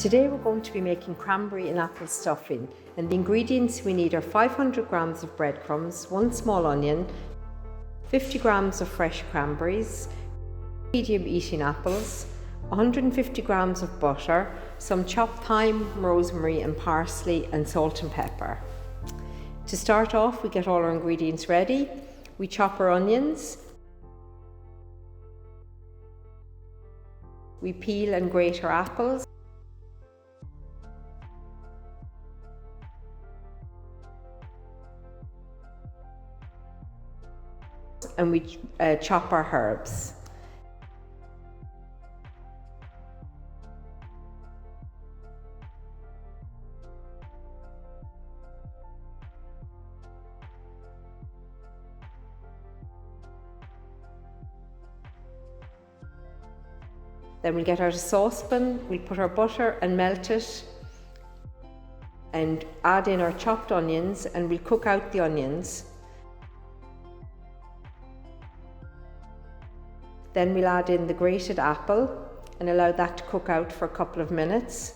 Today we're going to be making cranberry and apple stuffing, and the ingredients we need are 500 grams of breadcrumbs, 1 small onion, 50 grams of fresh cranberries, medium eating apples, 150 grams of butter, some chopped thyme, rosemary and parsley, and salt and pepper. To start off, we get all our ingredients ready. We chop our onions. We peel and grate our apples. And we chop our herbs. Then we'll get out a saucepan, we'll put our butter and melt it and add in our chopped onions, and we'll cook out the onions. Then we'll add in the grated apple and allow that to cook out for a couple of minutes.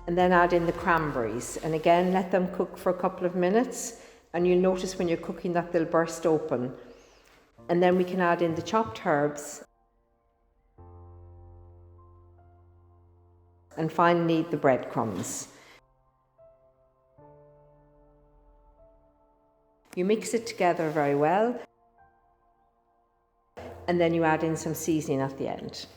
And then add in the cranberries, and again let them cook for a couple of minutes, and you'll notice when you're cooking that they'll burst open. And then we can add in the chopped herbs, and finally the breadcrumbs. You mix it together very well, and then you add in some seasoning at the end.